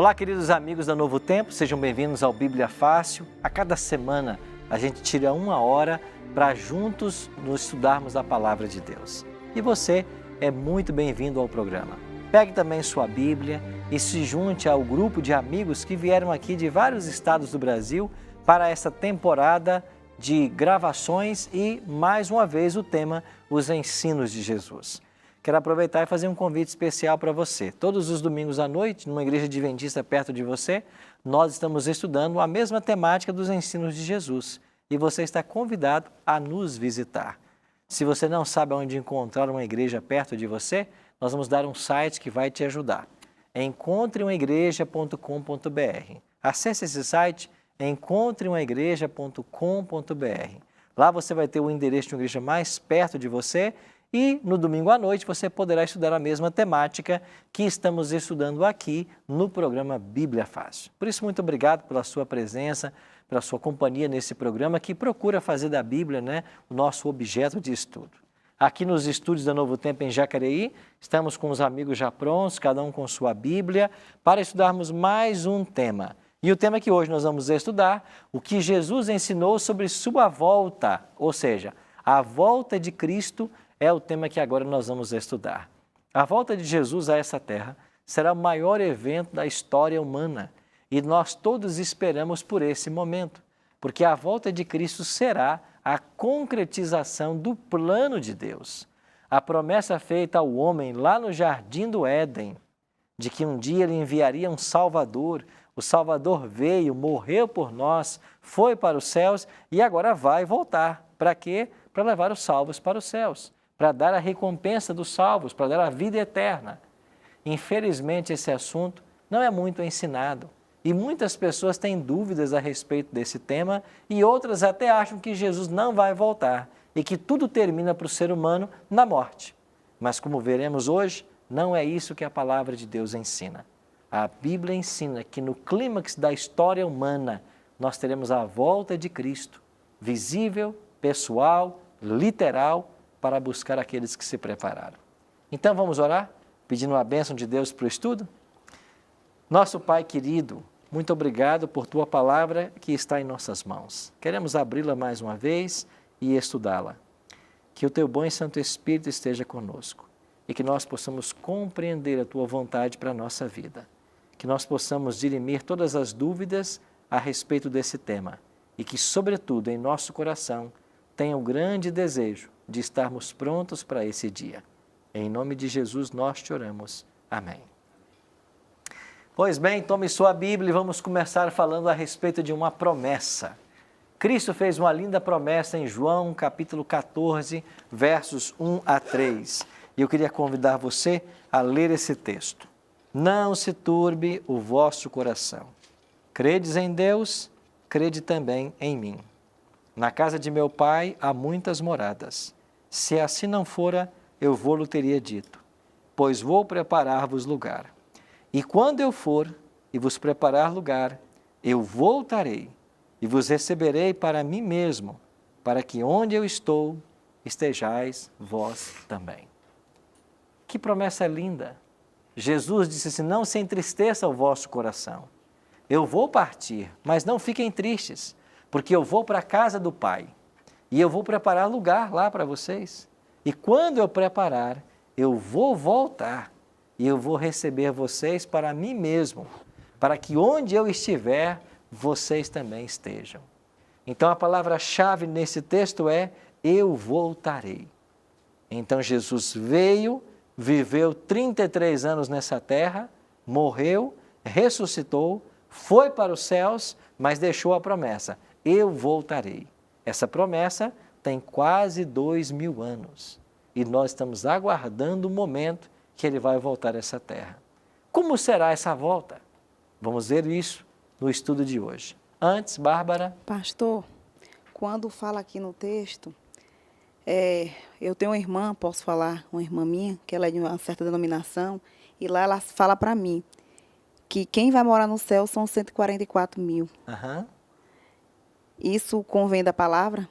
Olá, queridos amigos da Novo Tempo, sejam bem-vindos ao Bíblia Fácil. A cada semana a gente tira uma hora para juntos nos estudarmos a Palavra de Deus. E você é muito bem-vindo ao programa. Pegue também sua Bíblia e se junte ao grupo de amigos que vieram aqui de vários estados do Brasil para essa temporada de gravações e, mais uma vez, o tema Os Ensinos de Jesus. Quero aproveitar e fazer um convite especial para você. Todos os domingos à noite, numa igreja adventista perto de você, nós estamos estudando a mesma temática dos ensinos de Jesus e você está convidado a nos visitar. Se você não sabe onde encontrar uma igreja perto de você, nós vamos dar um site que vai te ajudar. encontreumaigreja.com.br. Acesse esse site, encontreumaigreja.com.br. Lá você vai ter o endereço de uma igreja mais perto de você e no domingo à noite você poderá estudar a mesma temática que estamos estudando aqui no programa Bíblia Fácil. Por isso, muito obrigado pela sua presença, pela sua companhia nesse programa que procura fazer da Bíblia, o nosso objeto de estudo. Aqui nos estúdios da Novo Tempo em Jacareí, estamos com os amigos já prontos, cada um com sua Bíblia, para estudarmos mais um tema. E o tema que hoje nós vamos estudar, o que Jesus ensinou sobre sua volta, ou seja, a volta de Cristo é o tema que agora nós vamos estudar. A volta de Jesus a essa terra será o maior evento da história humana e nós todos esperamos por esse momento, porque a volta de Cristo será a concretização do plano de Deus. A promessa feita ao homem lá no Jardim do Éden, de que um dia ele enviaria um Salvador, o Salvador veio, morreu por nós, foi para os céus e agora vai voltar. Para quê? Para levar os salvos para os céus, para dar a recompensa dos salvos, para dar a vida eterna. Infelizmente, esse assunto não é muito ensinado e muitas pessoas têm dúvidas a respeito desse tema e outras até acham que Jesus não vai voltar e que tudo termina para o ser humano na morte. Mas como veremos hoje, não é isso que a palavra de Deus ensina. A Bíblia ensina que no clímax da história humana nós teremos a volta de Cristo, visível, pessoal, literal, para buscar aqueles que se prepararam. Então vamos orar, pedindo a bênção de Deus para o estudo? Nosso Pai querido, muito obrigado por Tua palavra que está em nossas mãos. Queremos abri-la mais uma vez e estudá-la. Que o Teu bom e Santo Espírito esteja conosco e que nós possamos compreender a Tua vontade para a nossa vida. Que nós possamos dirimir todas as dúvidas a respeito desse tema e que, sobretudo, em nosso coração, tenha o grande desejo de estarmos prontos para esse dia. Em nome de Jesus nós te oramos. Amém. Pois bem, tome sua Bíblia e vamos começar falando a respeito de uma promessa. Cristo fez uma linda promessa em João, capítulo 14, versos 1 a 3. E eu queria convidar você a ler esse texto. Não se turbe o vosso coração. Credes em Deus, crede também em mim. Na casa de meu Pai há muitas moradas. Se assim não fora, eu vou-lo teria dito, pois vou preparar-vos lugar. E quando eu for e vos preparar lugar, eu voltarei e vos receberei para mim mesmo, para que onde eu estou, estejais vós também. Que promessa linda! Jesus disse assim, não se entristeça o vosso coração. Eu vou partir, mas não fiquem tristes, porque eu vou para a casa do Pai. E eu vou preparar lugar lá para vocês. E quando eu preparar, eu vou voltar e eu vou receber vocês para mim mesmo, para que onde eu estiver, vocês também estejam. Então a palavra-chave nesse texto é, eu voltarei. Então Jesus veio, viveu 33 anos nessa terra, morreu, ressuscitou, foi para os céus, mas deixou a promessa, eu voltarei. Essa promessa tem quase 2000 anos e nós estamos aguardando o momento que ele vai voltar a essa terra. Como será essa volta? Vamos ver isso no estudo de hoje. Antes, Bárbara. Pastor, quando fala aqui no texto, eu tenho uma irmã, posso falar, uma irmã minha, que ela é de uma certa denominação, e lá ela fala para mim que quem vai morar no céu são 144 mil. Aham. Isso convém da palavra?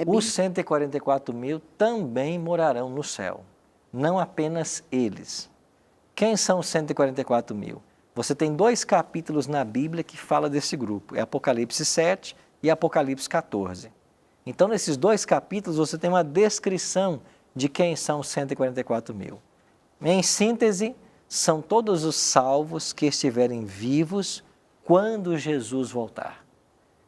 Os 144 mil também morarão no céu, não apenas eles. Quem são os 144 mil? Você tem 2 capítulos na Bíblia que fala desse grupo, é Apocalipse 7 e Apocalipse 14. Então, nesses 2 capítulos, você tem uma descrição de quem são os 144 mil. Em síntese, são todos os salvos que estiverem vivos quando Jesus voltar.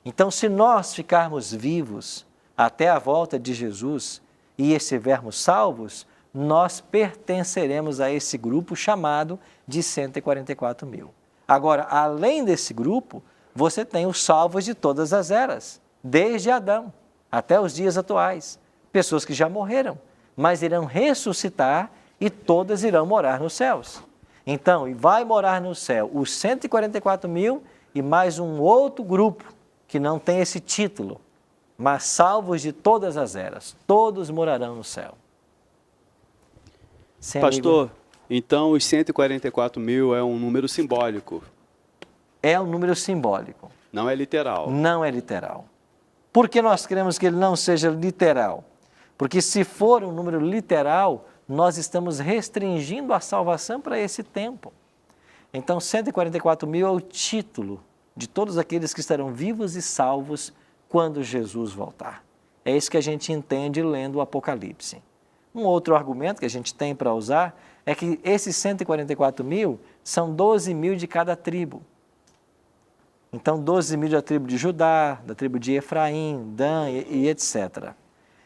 Então, se nós ficarmos vivos até a volta de Jesus e estivermos salvos, nós pertenceremos a esse grupo chamado de 144 mil. Agora, além desse grupo, você tem os salvos de todas as eras, desde Adão até os dias atuais. Pessoas que já morreram, mas irão ressuscitar e todas irão morar nos céus. Então, vai morar no céu os 144 mil e mais um outro grupo que não tem esse título, mas salvos de todas as eras. Todos morarão no céu. Sim, Pastor, amigo? então os 144 mil é um número simbólico. É um número simbólico. Não é literal. Não é literal. Por que nós queremos que ele não seja literal? Porque se for um número literal, nós estamos restringindo a salvação para esse tempo. Então, 144 mil é o título de todos aqueles que estarão vivos e salvos quando Jesus voltar. É isso que a gente entende lendo o Apocalipse. Um outro argumento que a gente tem para usar é que esses 144 mil são 12 mil de cada tribo. Então, 12 mil da tribo de Judá, da tribo de Efraim, Dan e etc.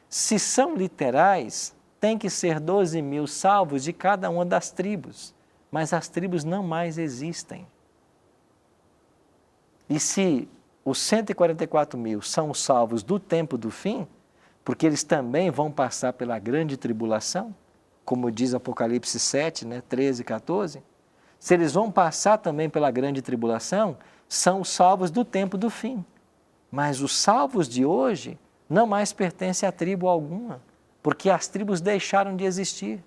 Se são literais, tem que ser 12 mil salvos de cada uma das tribos, mas as tribos não mais existem. E se os 144 mil são os salvos do tempo do fim, porque eles também vão passar pela grande tribulação, como diz Apocalipse 7, 13 e 14, se eles vão passar também pela grande tribulação, são os salvos do tempo do fim. Mas os salvos de hoje não mais pertencem a tribo alguma, porque as tribos deixaram de existir.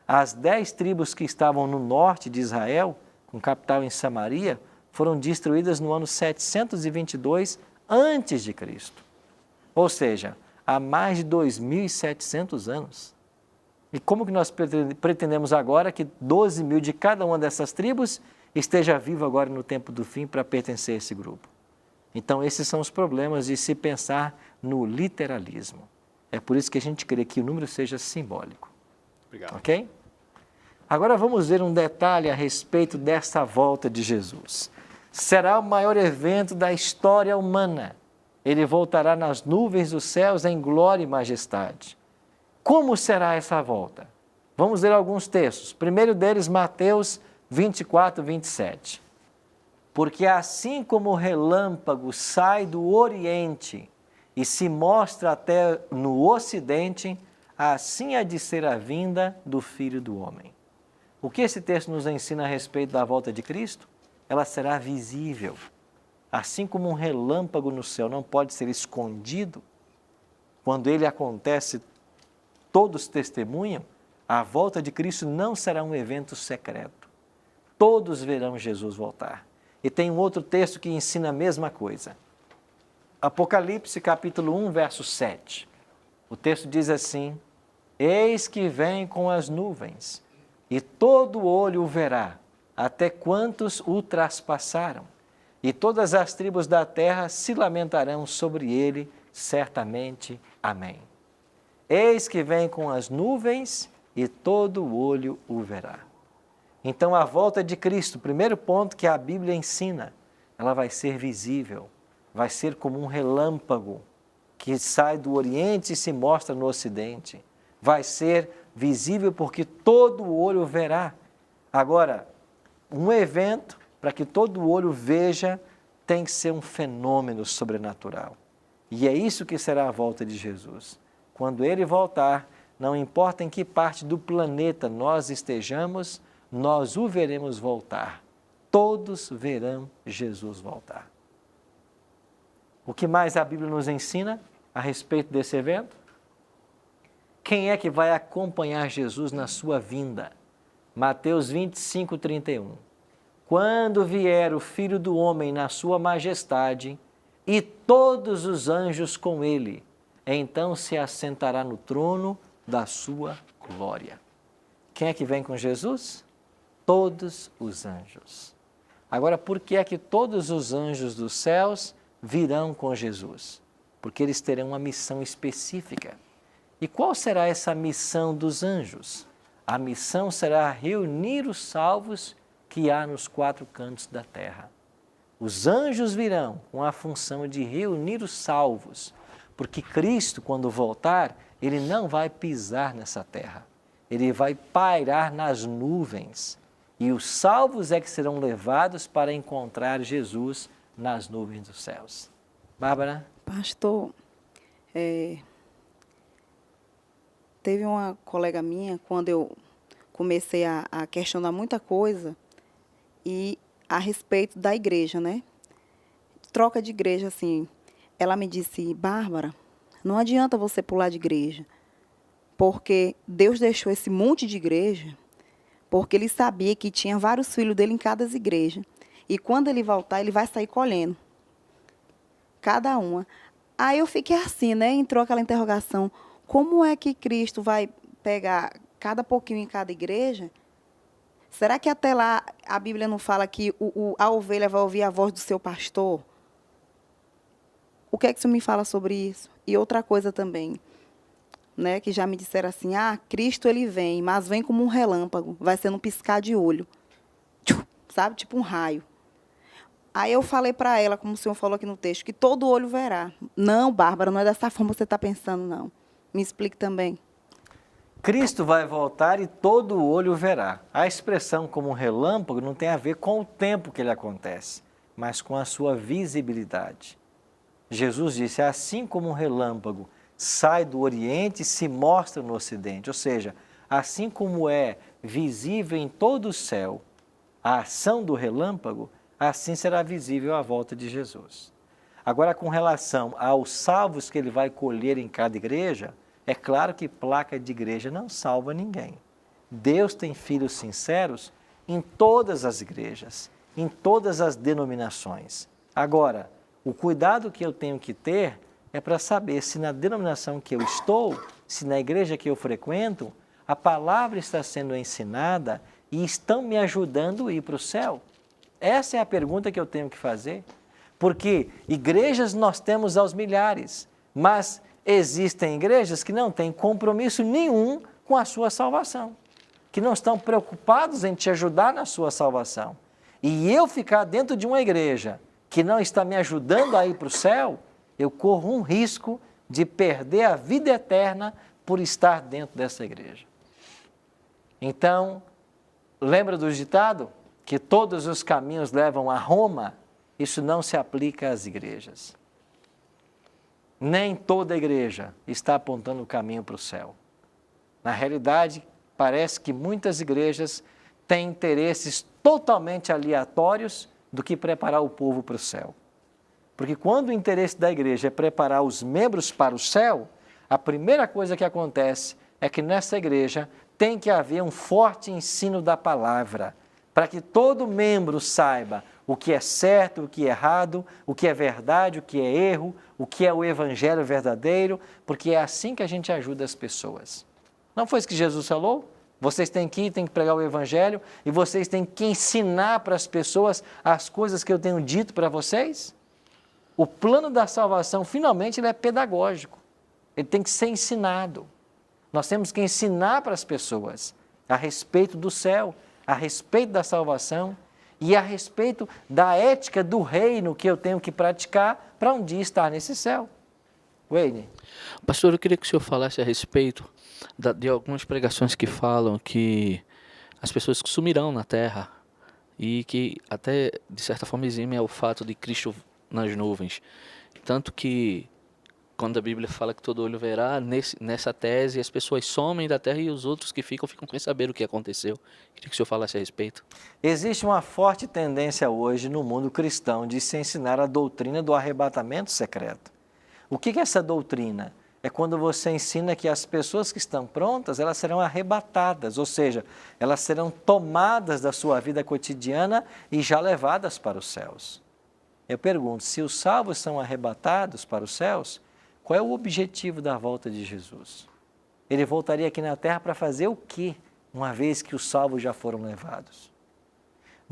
As 10 tribos que estavam no norte de Israel, com capital em Samaria, foram destruídas no ano 722 a.C. Ou seja, há mais de 2.700 anos. E como que nós pretendemos agora que 12 mil de cada uma dessas tribos esteja vivo agora no tempo do fim para pertencer a esse grupo? Então, esses são os problemas de se pensar no literalismo. É por isso que a gente crê que o número seja simbólico. Obrigado. Ok? Agora vamos ver um detalhe a respeito desta volta de Jesus. Será o maior evento da história humana. Ele voltará nas nuvens dos céus em glória e majestade. Como será essa volta? Vamos ler alguns textos. Primeiro deles, Mateus 24, 27. Porque assim como o relâmpago sai do Oriente e se mostra até no Ocidente, assim há de ser a vinda do Filho do Homem. O que esse texto nos ensina a respeito da volta de Cristo? Ela será visível. Assim como um relâmpago no céu não pode ser escondido, quando ele acontece, todos testemunham, a volta de Cristo não será um evento secreto. Todos verão Jesus voltar. E tem um outro texto que ensina a mesma coisa. Apocalipse capítulo 1, verso 7. O texto diz assim: Eis que vem com as nuvens, e todo olho o verá, até quantos o traspassaram. E todas as tribos da terra se lamentarão sobre ele, certamente. Amém. Eis que vem com as nuvens, e todo olho o verá. Então, a volta de Cristo, primeiro ponto que a Bíblia ensina, ela vai ser visível, vai ser como um relâmpago que sai do Oriente e se mostra no Ocidente. Vai ser visível porque todo o olho verá. Agora, um evento, para que todo o olho veja, tem que ser um fenômeno sobrenatural. E é isso que será a volta de Jesus. Quando ele voltar, não importa em que parte do planeta nós estejamos, nós o veremos voltar. Todos verão Jesus voltar. O que mais a Bíblia nos ensina a respeito desse evento? Quem é que vai acompanhar Jesus na sua vinda? Mateus 25, 31. Quando vier o Filho do Homem na sua majestade e todos os anjos com ele, então se assentará no trono da sua glória. Quem é que vem com Jesus? Todos os anjos. Agora, por que é que todos os anjos dos céus virão com Jesus? Porque eles terão uma missão específica. E qual será essa missão dos anjos? A missão será reunir os salvos que há nos 4 cantos da terra. Os anjos virão com a função de reunir os salvos, porque Cristo, quando voltar, ele não vai pisar nessa terra. Ele vai pairar nas nuvens. E os salvos é que serão levados para encontrar Jesus nas nuvens dos céus. Bárbara? Pastor, teve uma colega minha, quando eu comecei a questionar muita coisa, e a respeito da igreja, né? Troca de igreja, assim. Ela me disse, Bárbara, não adianta você pular de igreja, porque Deus deixou esse monte de igreja, porque ele sabia que tinha vários filhos dele em cada igreja. E quando ele voltar, ele vai sair colhendo. Cada uma. Aí eu fiquei assim, né? Entrou aquela interrogação. Como é que Cristo vai pegar cada pouquinho em cada igreja? Será que até lá a Bíblia não fala que a ovelha vai ouvir a voz do seu pastor? O que é que você me fala sobre isso? E outra coisa também, né, que já me disseram assim, Cristo ele vem, mas vem como um relâmpago, vai ser num piscar de olho, sabe, tipo um raio. Aí eu falei para ela, como o senhor falou aqui no texto, que todo olho verá. Não, Bárbara, não é dessa forma que você está pensando, não. Me explique também. Cristo vai voltar e todo olho verá. A expressão como um relâmpago não tem a ver com o tempo que ele acontece, mas com a sua visibilidade. Jesus disse, assim como um relâmpago sai do Oriente e se mostra no Ocidente, ou seja, assim como é visível em todo o céu a ação do relâmpago, assim será visível a volta de Jesus. Agora, com relação aos salvos que ele vai colher em cada igreja, é claro que placa de igreja não salva ninguém. Deus tem filhos sinceros em todas as igrejas, em todas as denominações. Agora, o cuidado que eu tenho que ter é para saber se na denominação que eu estou, se na igreja que eu frequento, a palavra está sendo ensinada e estão me ajudando a ir para o céu. Essa é a pergunta que eu tenho que fazer. Porque igrejas nós temos aos milhares, mas existem igrejas que não têm compromisso nenhum com a sua salvação, que não estão preocupados em te ajudar na sua salvação. E eu ficar dentro de uma igreja que não está me ajudando a ir para o céu, eu corro um risco de perder a vida eterna por estar dentro dessa igreja. Então, lembra do ditado? Que todos os caminhos levam a Roma? Isso não se aplica às igrejas. Nem toda igreja está apontando o caminho para o céu. Na realidade, parece que muitas igrejas têm interesses totalmente aleatórios do que preparar o povo para o céu. Porque quando o interesse da igreja é preparar os membros para o céu, a primeira coisa que acontece é que nessa igreja tem que haver um forte ensino da palavra, para que todo membro saiba o que é certo, o que é errado, o que é verdade, o que é erro, o que é o evangelho verdadeiro, porque é assim que a gente ajuda as pessoas. Não foi isso que Jesus falou? Vocês têm que ir, têm que pregar o evangelho e vocês têm que ensinar para as pessoas as coisas que eu tenho dito para vocês? O plano da salvação, finalmente, ele é pedagógico. Ele tem que ser ensinado. Nós temos que ensinar para as pessoas a respeito do céu, a respeito da salvação e a respeito da ética do reino que eu tenho que praticar para um dia estar nesse céu. Wayne. Pastor, eu queria que o senhor falasse a respeito de algumas pregações que falam que as pessoas sumirão na terra e que até, de certa forma, exime o fato de Cristo nas nuvens. Tanto que, quando a Bíblia fala que todo olho verá, nessa tese as pessoas somem da terra e os outros que ficam sem saber o que aconteceu. Queria que o senhor falasse a respeito. Existe uma forte tendência hoje no mundo cristão de se ensinar a doutrina do arrebatamento secreto. O que é essa doutrina? É quando você ensina que as pessoas que estão prontas, elas serão arrebatadas, ou seja, elas serão tomadas da sua vida cotidiana e já levadas para os céus. Eu pergunto, se os salvos são arrebatados para os céus, qual é o objetivo da volta de Jesus? Ele voltaria aqui na terra para fazer o quê, uma vez que os salvos já foram levados?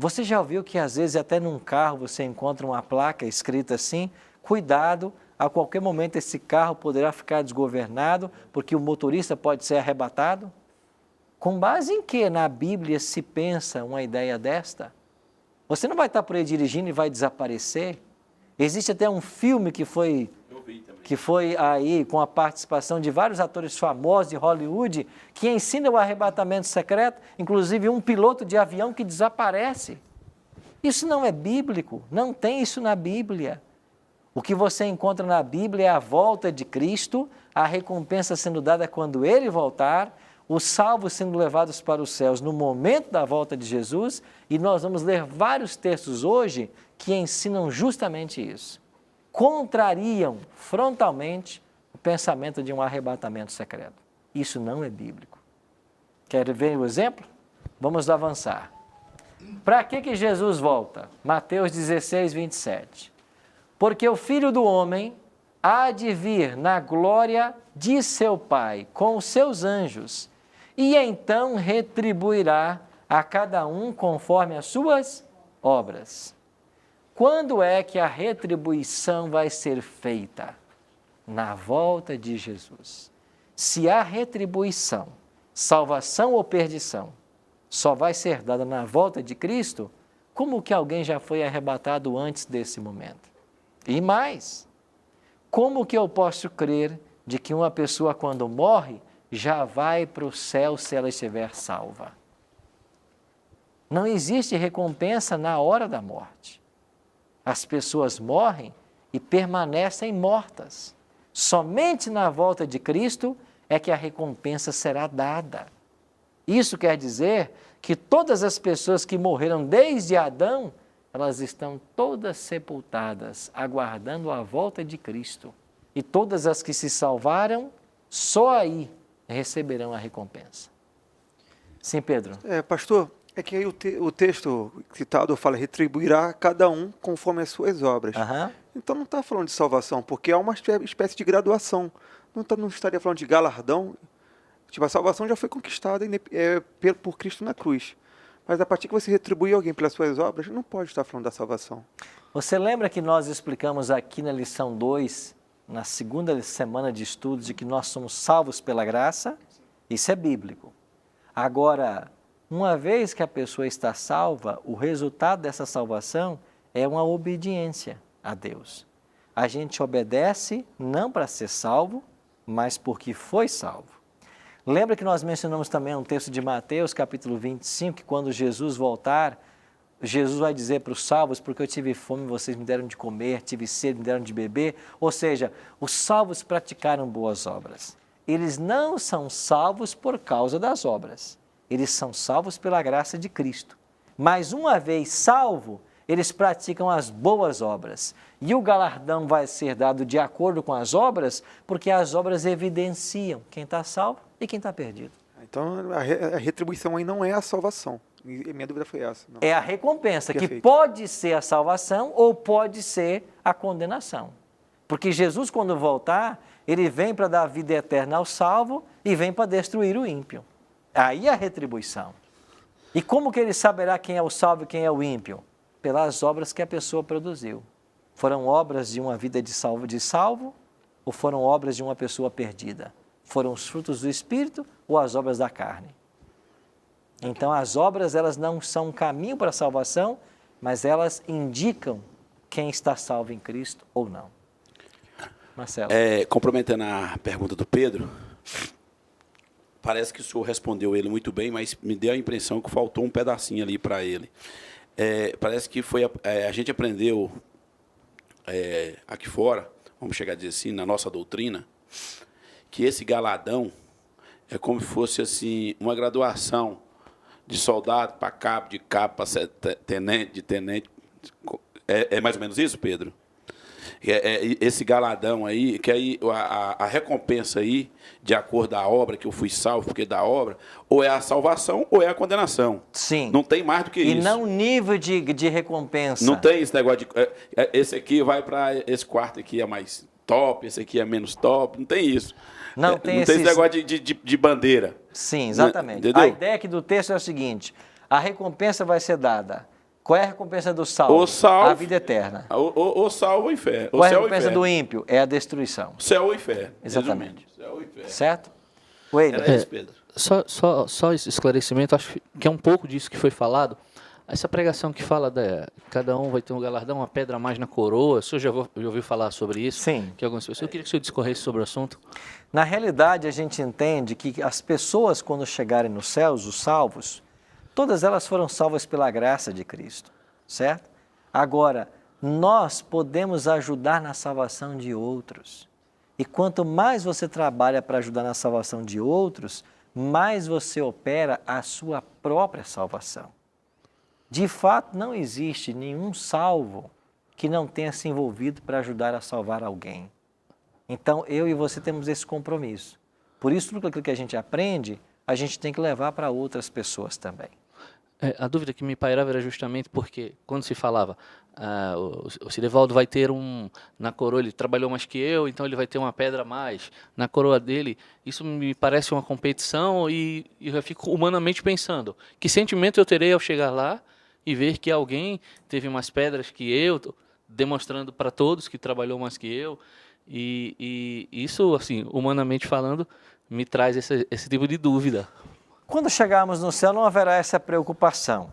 Você já ouviu que às vezes até num carro você encontra uma placa escrita assim, cuidado, a qualquer momento esse carro poderá ficar desgovernado porque o motorista pode ser arrebatado? Com base em que na Bíblia se pensa uma ideia desta? Você não vai estar por aí dirigindo e vai desaparecer? Existe até um filme que foi aí com a participação de vários atores famosos de Hollywood que ensina o arrebatamento secreto, inclusive um piloto de avião que desaparece. Isso não é bíblico, não tem isso na Bíblia. O que você encontra na Bíblia é a volta de Cristo, a recompensa sendo dada quando Ele voltar, os salvos sendo levados para os céus no momento da volta de Jesus, e nós vamos ler vários textos hoje que ensinam justamente isso. Contrariam frontalmente o pensamento de um arrebatamento secreto. Isso não é bíblico. Quer ver o exemplo? Vamos avançar. Para que Jesus volta? Mateus 16, 27. Porque o Filho do Homem há de vir na glória de seu Pai com os seus anjos, e então retribuirá a cada um conforme as suas obras. Quando é que a retribuição vai ser feita? Na volta de Jesus. Se a retribuição, salvação ou perdição, só vai ser dada na volta de Cristo, como que alguém já foi arrebatado antes desse momento? E mais, como que eu posso crer de que uma pessoa quando morre já vai para o céu se ela estiver salva? Não existe recompensa na hora da morte. As pessoas morrem e permanecem mortas. Somente na volta de Cristo é que a recompensa será dada. Isso quer dizer que todas as pessoas que morreram desde Adão, elas estão todas sepultadas, aguardando a volta de Cristo. E todas as que se salvaram, só aí receberão a recompensa. Sim, Pedro? Pastor, é que aí o texto citado fala, retribuirá cada um conforme as suas obras. Então não está falando de salvação, porque é uma espécie de graduação. Não estaria falando de galardão. Tipo, a salvação já foi conquistada por Cristo na cruz. Mas a partir que você retribui alguém pelas suas obras, não pode estar falando da salvação. Você lembra que nós explicamos aqui na lição 2, na segunda semana de estudos, de que nós somos salvos pela graça? Isso é bíblico. Agora, uma vez que a pessoa está salva, o resultado dessa salvação é uma obediência a Deus. A gente obedece não para ser salvo, mas porque foi salvo. Lembra que nós mencionamos também um texto de Mateus, capítulo 25, que quando Jesus voltar, Jesus vai dizer para os salvos, porque eu tive fome, vocês me deram de comer, tive sede, me deram de beber. Ou seja, os salvos praticaram boas obras. Eles não são salvos por causa das obras. Eles são salvos pela graça de Cristo. Mas uma vez salvo, eles praticam as boas obras. E o galardão vai ser dado de acordo com as obras, porque as obras evidenciam quem está salvo e quem está perdido. Então, a retribuição aí não é a salvação. E minha dúvida foi essa. Não. É a recompensa, que pode ser a salvação ou pode ser a condenação. Porque Jesus, quando voltar, ele vem para dar vida eterna ao salvo e vem para destruir o ímpio. Aí a retribuição. E como que ele saberá quem é o salvo e quem é o ímpio? Pelas obras que a pessoa produziu. Foram obras de uma vida de salvo ou foram obras de uma pessoa perdida? Foram os frutos do Espírito ou as obras da carne? Então, as obras, elas não são um caminho para a salvação, mas elas indicam quem está salvo em Cristo ou não. Marcelo. Complementando a pergunta do Pedro, parece que o senhor respondeu ele muito bem, mas me deu a impressão que faltou um pedacinho ali para ele. Parece que a gente aprendeu aqui fora, vamos chegar a dizer assim, na nossa doutrina, que esse galadão é como se fosse assim, uma graduação de soldado para cabo, de cabo para tenente, de tenente. É mais ou menos isso, Pedro? Esse galadão aí, que aí a recompensa aí, de acordo à obra, que eu fui salvo porque da obra, ou é a salvação ou é a condenação. Sim. Não tem mais do que isso. E não nível de recompensa. Não tem esse negócio de... esse aqui vai para esse quarto aqui é mais top, esse aqui é menos top, não tem isso. Não tem esse negócio de bandeira. Sim, exatamente. Entendeu? A ideia aqui do texto é o seguinte, a recompensa vai ser dada Qual é a recompensa do salvo? O salvo, a vida eterna. O salvo ou inferno. Qual é a recompensa do ímpio? É a destruição. Céu ou inferno. Exatamente. Céu ou inferno. Certo? Era isso, Pedro. Só esse esclarecimento, acho que é um pouco disso que foi falado. Essa pregação que fala cada um vai ter um galardão, uma pedra a mais na coroa, o senhor já ouviu falar sobre isso? Sim. Que algumas pessoas, eu queria que o senhor discorresse sobre o assunto. Na realidade, a gente entende que as pessoas, quando chegarem nos céus, os salvos, todas elas foram salvas pela graça de Cristo, certo? Agora, nós podemos ajudar na salvação de outros. E quanto mais você trabalha para ajudar na salvação de outros, mais você opera a sua própria salvação. De fato, não existe nenhum salvo que não tenha se envolvido para ajudar a salvar alguém. Então, eu e você temos esse compromisso. Por isso, tudo aquilo que a gente aprende, a gente tem que levar para outras pessoas também. A dúvida que me pairava era justamente porque, quando se falava, o Cidevaldo vai ter na coroa, ele trabalhou mais que eu, então ele vai ter uma pedra a mais na coroa dele, isso me parece uma competição e eu fico humanamente pensando, que sentimento eu terei ao chegar lá e ver que alguém teve mais pedras que eu, demonstrando para todos que trabalhou mais que eu, e isso, assim, humanamente falando, me traz esse tipo de dúvida. Quando chegarmos no céu, não haverá essa preocupação.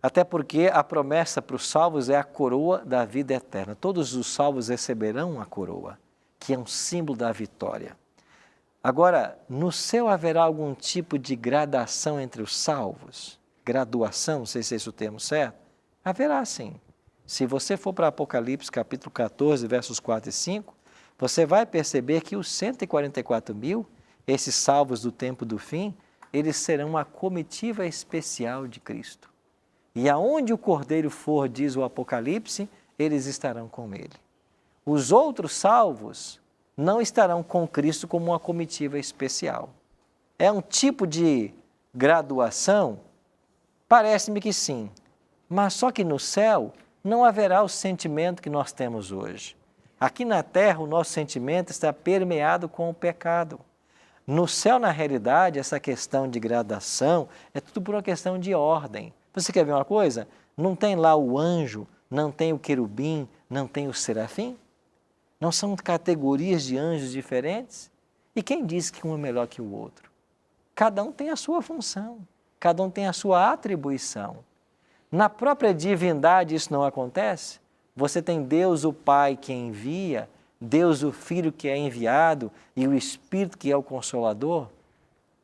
Até porque a promessa para os salvos é a coroa da vida eterna. Todos os salvos receberão a coroa, que é um símbolo da vitória. Agora, no céu haverá algum tipo de gradação entre os salvos? Graduação, não sei se é esse o termo certo. Haverá sim. Se você for para Apocalipse, capítulo 14, versos 4 e 5, você vai perceber que os 144 mil, esses salvos do tempo do fim, eles serão uma comitiva especial de Cristo. E aonde o Cordeiro for, diz o Apocalipse, eles estarão com ele. Os outros salvos não estarão com Cristo como uma comitiva especial. É um tipo de graduação? Parece-me que sim. Mas só que no céu não haverá o sentimento que nós temos hoje. Aqui na terra, o nosso sentimento está permeado com o pecado. No céu, na realidade, essa questão de gradação é tudo por uma questão de ordem. Você quer ver uma coisa? Não tem lá o anjo, não tem o querubim, não tem o serafim? Não são categorias de anjos diferentes? E quem diz que um é melhor que o outro? Cada um tem a sua função, cada um tem a sua atribuição. Na própria divindade isso não acontece? Você tem Deus o Pai que envia, Deus o Filho que é enviado e o Espírito que é o Consolador?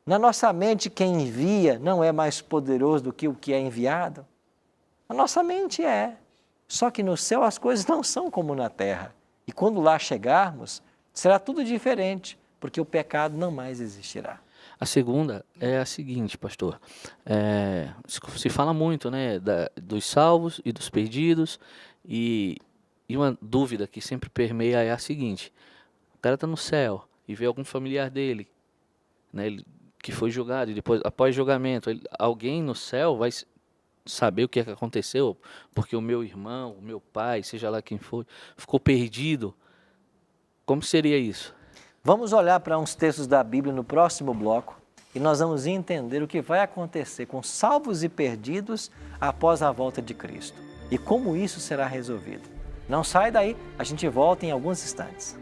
Na nossa mente, quem envia não é mais poderoso do que o que é enviado? A nossa mente é. Só que no céu as coisas não são como na terra. E quando lá chegarmos, será tudo diferente, porque o pecado não mais existirá. A segunda é a seguinte, pastor. Se fala muito, né, dos salvos e dos perdidos, e uma dúvida que sempre permeia é a seguinte: o cara está no céu e vê algum familiar dele, né, que foi julgado, e depois, após julgamento, alguém no céu vai saber o que é que aconteceu, porque o meu irmão, o meu pai, seja lá quem for, ficou perdido. Como seria isso? Vamos olhar para uns textos da Bíblia no próximo bloco e nós vamos entender o que vai acontecer com salvos e perdidos após a volta de Cristo e como isso será resolvido. Não sai daí, a gente volta em alguns instantes.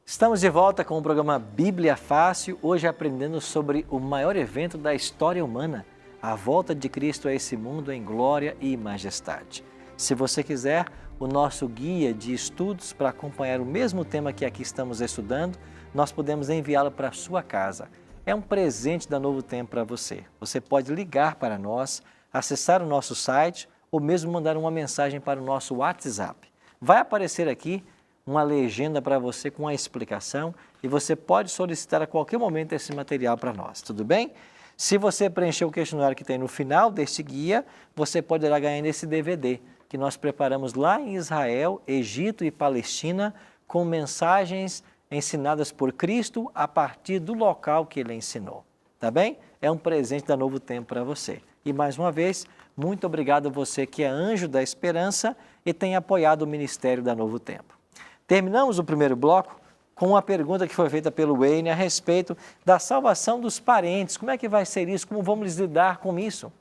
Estamos de volta com o programa Bíblia Fácil, hoje aprendendo sobre o maior evento da história humana, a volta de Cristo a esse mundo em glória e majestade. Se você quiser o nosso guia de estudos para acompanhar o mesmo tema que aqui estamos estudando, nós podemos enviá-lo para a sua casa. É um presente da Novo Tempo para você. Você pode ligar para nós, acessar o nosso site ou mesmo mandar uma mensagem para o nosso WhatsApp. Vai aparecer aqui uma legenda para você com a explicação e você pode solicitar a qualquer momento esse material para nós, tudo bem? Se você preencher o questionário que tem no final deste guia, você poderá ganhar esse DVD que nós preparamos lá em Israel, Egito e Palestina com mensagens ensinadas por Cristo a partir do local que ele ensinou, tá bem? É um presente da Novo Tempo para você. E mais uma vez, muito obrigado a você que é anjo da esperança e tem apoiado o ministério da Novo Tempo. Terminamos o primeiro bloco com uma pergunta que foi feita pelo Wayne a respeito da salvação dos parentes. Como é que vai ser isso? Como vamos lidar com isso?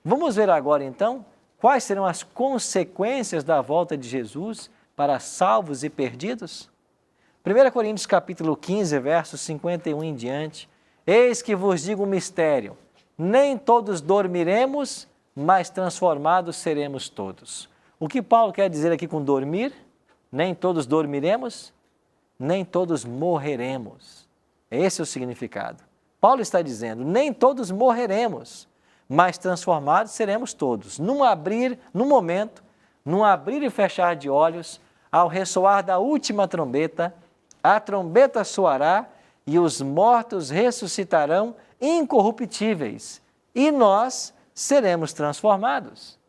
Vamos ver agora, então, quais serão as consequências da volta de Jesus para salvos e perdidos? 1 Coríntios capítulo 15, versos 51 em diante. Eis que vos digo um mistério, nem todos dormiremos, mas transformados seremos todos. O que Paulo quer dizer aqui com dormir? Nem todos dormiremos, nem todos morreremos. Esse é o significado. Paulo está dizendo, nem todos morreremos, mas transformados seremos todos. Num momento, num abrir e fechar de olhos, ao ressoar da última trombeta, a trombeta soará e os mortos ressuscitarão incorruptíveis e nós seremos transformados.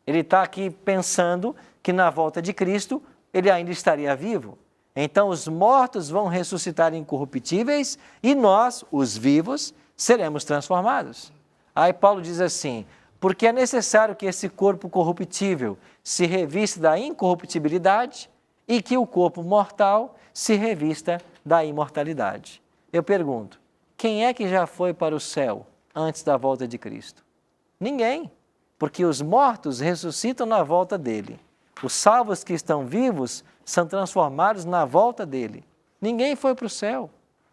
Ele está aqui pensando que na volta de Cristo ele ainda estaria vivo. Então os mortos vão ressuscitar incorruptíveis e nós, os vivos, seremos transformados. Aí Paulo diz assim, porque é necessário que esse corpo corruptível se revista da incorruptibilidade e que o corpo mortal se revista da imortalidade. Eu pergunto, quem é que já foi para o céu antes da volta de Cristo? Ninguém, porque os mortos ressuscitam na volta dele. Os salvos que estão vivos são transformados na volta dele. Ninguém foi para o céu.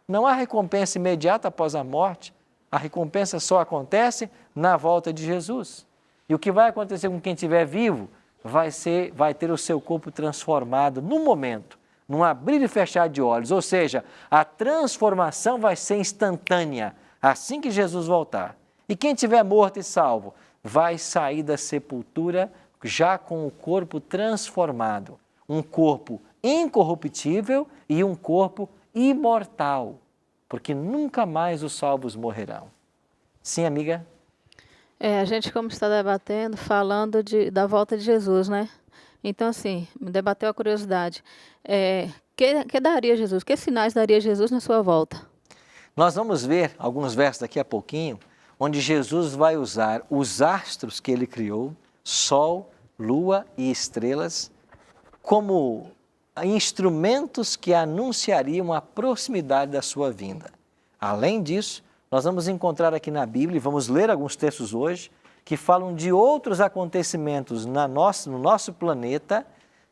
Não há recompensa imediata após a morte. A recompensa só acontece na volta de Jesus. E o que vai acontecer com quem estiver vivo vai ter o seu corpo transformado no momento, num abrir e fechar de olhos. Ou seja, a transformação vai ser instantânea assim que Jesus voltar. E quem estiver morto e salvo vai sair da sepultura já com o corpo transformado. Um corpo incorruptível e um corpo imortal, porque nunca mais os salvos morrerão. Sim, amiga? A gente, como está debatendo, falando da volta de Jesus, né? Então, assim, me debateu a curiosidade. Que daria Jesus? Que sinais daria Jesus na sua volta? Nós vamos ver alguns versos daqui a pouquinho, onde Jesus vai usar os astros que ele criou, sol, lua e estrelas, como instrumentos que anunciariam a proximidade da sua vinda. Além disso, nós vamos encontrar aqui na Bíblia, e vamos ler alguns textos hoje, que falam de outros acontecimentos no nosso planeta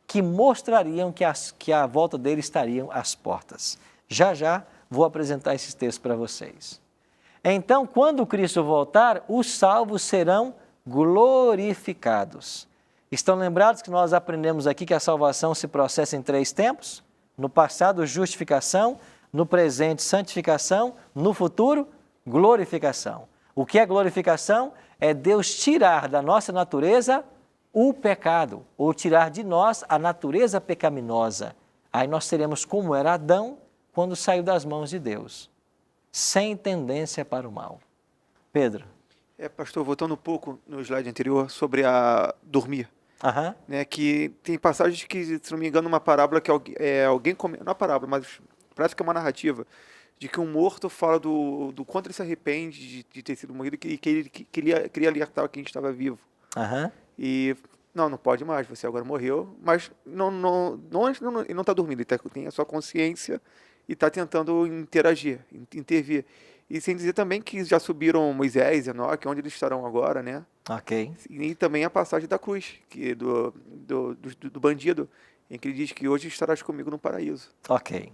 que mostrariam que a volta dele estariam às portas. Já já vou apresentar esses textos para vocês. Então, quando Cristo voltar, os salvos serão glorificados. Estão lembrados que nós aprendemos aqui que a salvação se processa em 3 tempos? No passado, justificação, no presente, santificação, no futuro, glorificação. O que é glorificação? É Deus tirar da nossa natureza o pecado, ou tirar de nós a natureza pecaminosa. Aí nós seremos como era Adão quando saiu das mãos de Deus, sem tendência para o mal. Pedro. Pastor, voltando um pouco no slide anterior sobre a dormir. Né, que tem passagens que, se não me engano, uma parábola que alguém comenta, não é uma parábola, mas parece que é uma narrativa, de que um morto fala do quanto ele se arrepende de ter sido morrido e que ele queria alertar quem estava vivo. E não pode mais, você agora morreu, mas ele não está dormindo, ele tem a sua consciência e está tentando intervir. E sem dizer também que já subiram Moisés e Enoque, onde eles estarão agora, né? Ok. E também a passagem da cruz, que do bandido, em que ele diz que hoje estarás comigo no paraíso. Ok.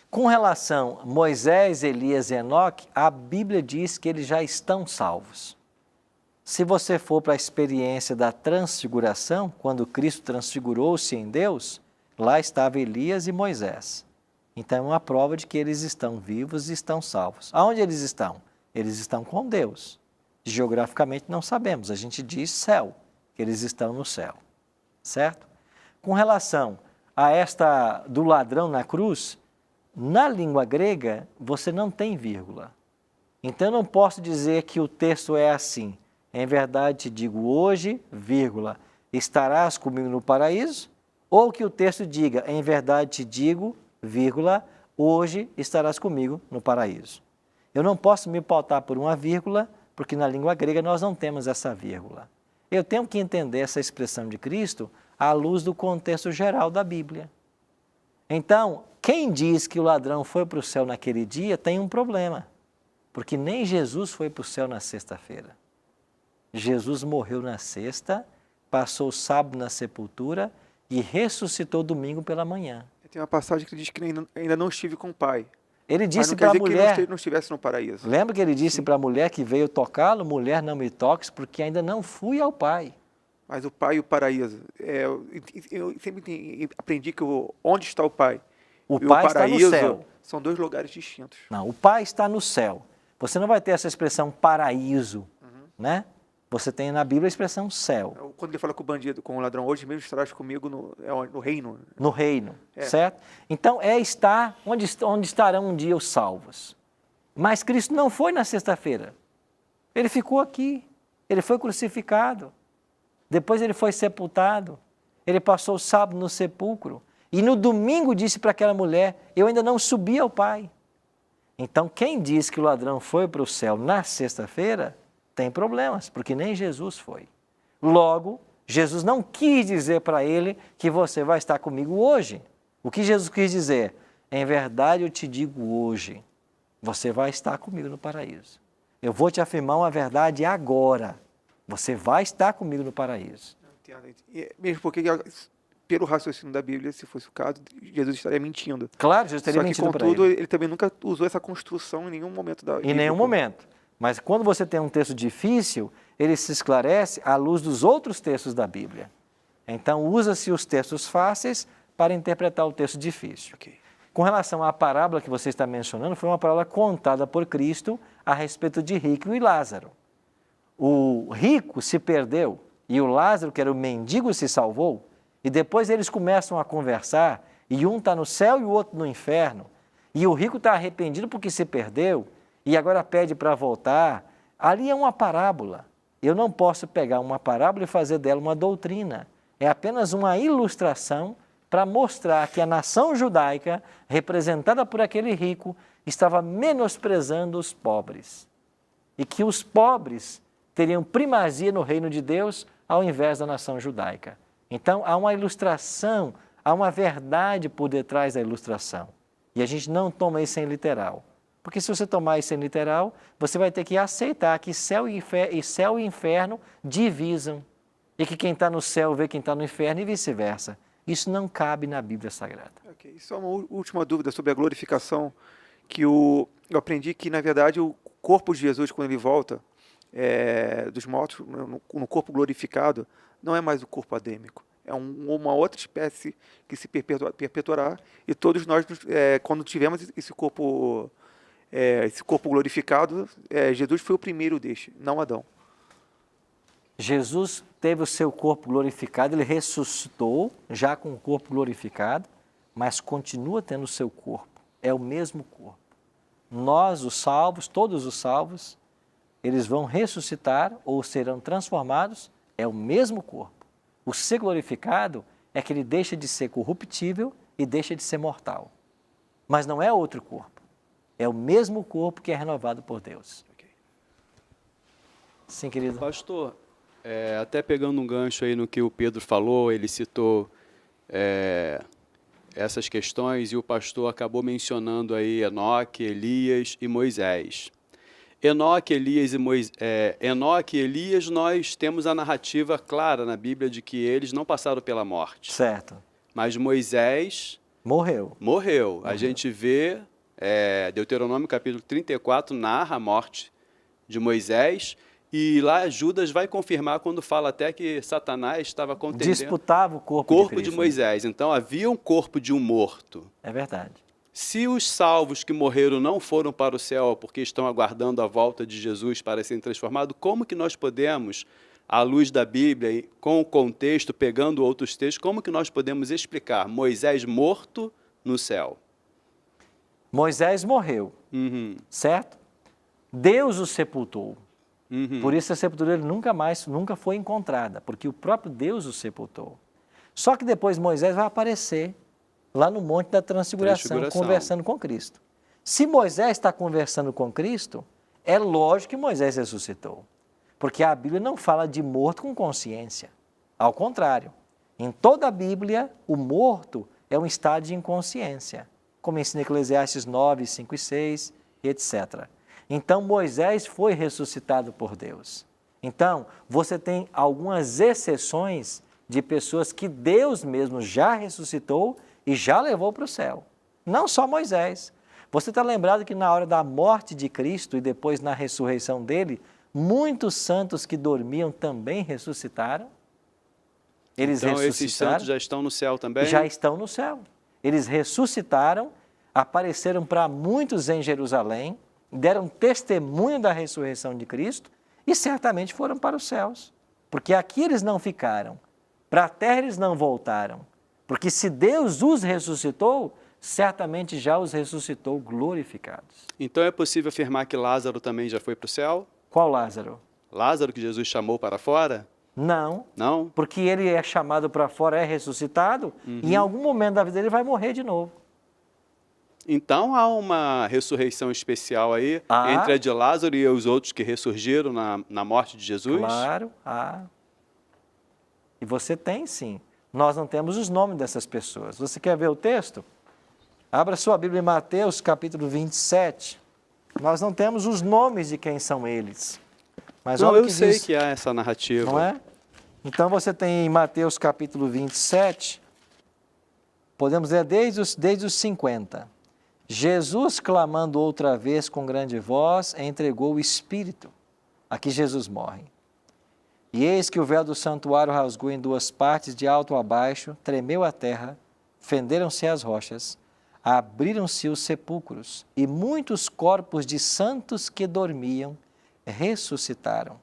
Com relação a Moisés, Elias e Enoque, a Bíblia diz que eles já estão salvos. Se você for para a experiência da transfiguração, quando Cristo transfigurou-se em Deus, lá estava Elias e Moisés. Então é uma prova de que eles estão vivos e estão salvos. Aonde eles estão? Eles estão com Deus. Geograficamente não sabemos, a gente diz céu, que eles estão no céu, certo? Com relação a esta do ladrão na cruz, na língua grega você não tem vírgula. Então eu não posso dizer que o texto é assim, em verdade te digo hoje, vírgula, estarás comigo no paraíso, ou que o texto diga, em verdade te digo, vírgula, hoje estarás comigo no paraíso. Eu não posso me pautar por uma vírgula, porque na língua grega nós não temos essa vírgula. Eu tenho que entender essa expressão de Cristo à luz do contexto geral da Bíblia. Então, quem diz que o ladrão foi para o céu naquele dia tem um problema, porque nem Jesus foi para o céu na sexta-feira. Jesus morreu na sexta, passou o sábado na sepultura e ressuscitou domingo pela manhã. Tem uma passagem que diz que ainda não estive com o Pai. Ele disse para a mulher, que não estivesse no paraíso. Lembra que ele disse para a mulher que veio tocá-lo, mulher, não me toques, porque ainda não fui ao Pai. Mas o Pai e o paraíso, eu sempre aprendi que onde está o Pai o e Pai o paraíso está no céu. São dois lugares distintos. Não, o Pai está no céu. Você não vai ter essa expressão paraíso, né? Você tem na Bíblia a expressão céu. Quando ele fala com o bandido, com o ladrão, hoje mesmo estarás comigo no reino. No reino, certo? Então, estar onde estarão um dia os salvos. Mas Cristo não foi na sexta-feira. Ele ficou aqui. Ele foi crucificado. Depois ele foi sepultado. Ele passou o sábado no sepulcro. E no domingo disse para aquela mulher, eu ainda não subi ao Pai. Então, quem diz que o ladrão foi para o céu na sexta-feira, tem problemas, porque nem Jesus foi. Logo, Jesus não quis dizer para ele que você vai estar comigo hoje. O que Jesus quis dizer? Em verdade eu te digo hoje, você vai estar comigo no paraíso. Eu vou te afirmar uma verdade agora. Você vai estar comigo no paraíso. Mesmo porque, pelo raciocínio da Bíblia, se fosse o caso, Jesus estaria mentindo. Claro, Jesus estaria mentindo para ele. Contudo, ele também nunca usou essa construção em nenhum momento da Bíblia. Em nenhum momento. Mas quando você tem um texto difícil, ele se esclarece à luz dos outros textos da Bíblia. Então, usa-se os textos fáceis para interpretar o texto difícil. Okay. Com relação à parábola que você está mencionando, foi uma parábola contada por Cristo a respeito de Rico e Lázaro. O rico se perdeu e o Lázaro, que era o mendigo, se salvou. E depois eles começam a conversar e um está no céu e o outro no inferno. E o rico está arrependido porque se perdeu e agora pede para voltar. Ali é uma parábola. Eu não posso pegar uma parábola e fazer dela uma doutrina. É apenas uma ilustração para mostrar que a nação judaica, representada por aquele rico, estava menosprezando os pobres. E que os pobres teriam primazia no reino de Deus ao invés da nação judaica. Então, há uma ilustração, há uma verdade por detrás da ilustração. E a gente não toma isso em literal. Porque se você tomar isso em literal, você vai ter que aceitar que céu e inferno divisam. E que quem está no céu vê quem está no inferno e vice-versa. Isso não cabe na Bíblia Sagrada. Okay. Só uma última dúvida sobre a glorificação, que eu aprendi que, na verdade, o corpo de Jesus, quando ele volta dos mortos, no corpo glorificado, não é mais o corpo adêmico. É uma outra espécie que se perpetuará. E todos nós, quando tivemos esse corpo glorificado, Jesus foi o primeiro deste, não Adão. Jesus teve o seu corpo glorificado, ele ressuscitou já com o corpo glorificado, mas continua tendo o seu corpo, é o mesmo corpo. Nós, os salvos, todos os salvos, eles vão ressuscitar ou serão transformados, é o mesmo corpo. O ser glorificado é que ele deixa de ser corruptível e deixa de ser mortal. Mas não é outro corpo, é o mesmo corpo que é renovado por Deus. Okay. Sim, querido. Pastor, até pegando um gancho aí no que o Pedro falou, ele citou essas questões e o pastor acabou mencionando aí Enoque, Elias e Moisés. Enoque, Elias e Elias, nós temos a narrativa clara na Bíblia de que eles não passaram pela morte. Certo. Mas Moisés morreu. A gente vê, Deuteronômio capítulo 34 narra a morte de Moisés. E lá Judas vai confirmar quando fala até que Satanás estava contendendo. Disputava o corpo de Moisés. Então havia um corpo de um morto. É verdade. Se os salvos que morreram não foram para o céu porque estão aguardando a volta de Jesus para serem transformados, como que nós podemos, à luz da Bíblia e com o contexto, pegando outros textos, como que nós podemos explicar Moisés morto no céu? Moisés morreu, certo? Deus o sepultou. Por isso a sepultura dele nunca foi encontrada, porque o próprio Deus o sepultou. Só que depois Moisés vai aparecer lá no Monte da Transfiguração, conversando com Cristo. Se Moisés está conversando com Cristo, é lógico que Moisés ressuscitou. Porque a Bíblia não fala de morto com consciência. Ao contrário, em toda a Bíblia, o morto é um estado de inconsciência. como ensina Eclesiastes 9, 5 e 6, etc. Então, Moisés foi ressuscitado por Deus. Então, você tem algumas exceções de pessoas que Deus mesmo já ressuscitou e já levou para o céu. Não só Moisés. Você está lembrado que na hora da morte de Cristo e depois na ressurreição dele, muitos santos que dormiam também ressuscitaram? Eles então, ressuscitaram. Esses santos já estão no céu também? Já estão no céu. Eles ressuscitaram, apareceram para muitos em Jerusalém, deram testemunho da ressurreição de Cristo e certamente foram para os céus. Porque aqui eles não ficaram, para a terra eles não voltaram. Porque se Deus os ressuscitou, certamente já os ressuscitou glorificados. Então é possível afirmar que Lázaro também já foi para o céu? Qual Lázaro? Lázaro que Jesus chamou para fora? Não. Não? Porque ele é chamado para fora, é ressuscitado, e em algum momento da vida dele vai morrer de novo. Então há uma ressurreição especial aí entre a de Lázaro e os outros que ressurgiram na morte de Jesus? Claro, E você tem sim. Nós não temos os nomes dessas pessoas. Você quer ver o texto? Abra sua Bíblia em Mateus, capítulo 27. Nós não temos os nomes de quem são eles. Mas não, olha o eu que sei diz, que há essa narrativa. não é? Então você tem em Mateus, capítulo 27, podemos ler desde os 50. Jesus, clamando outra vez com grande voz, entregou o Espírito. Aqui Jesus morre. E eis que o véu do santuário rasgou em duas partes, de alto a baixo, tremeu a terra, fenderam-se as rochas, abriram-se os sepulcros, e muitos corpos de santos que dormiam ressuscitaram.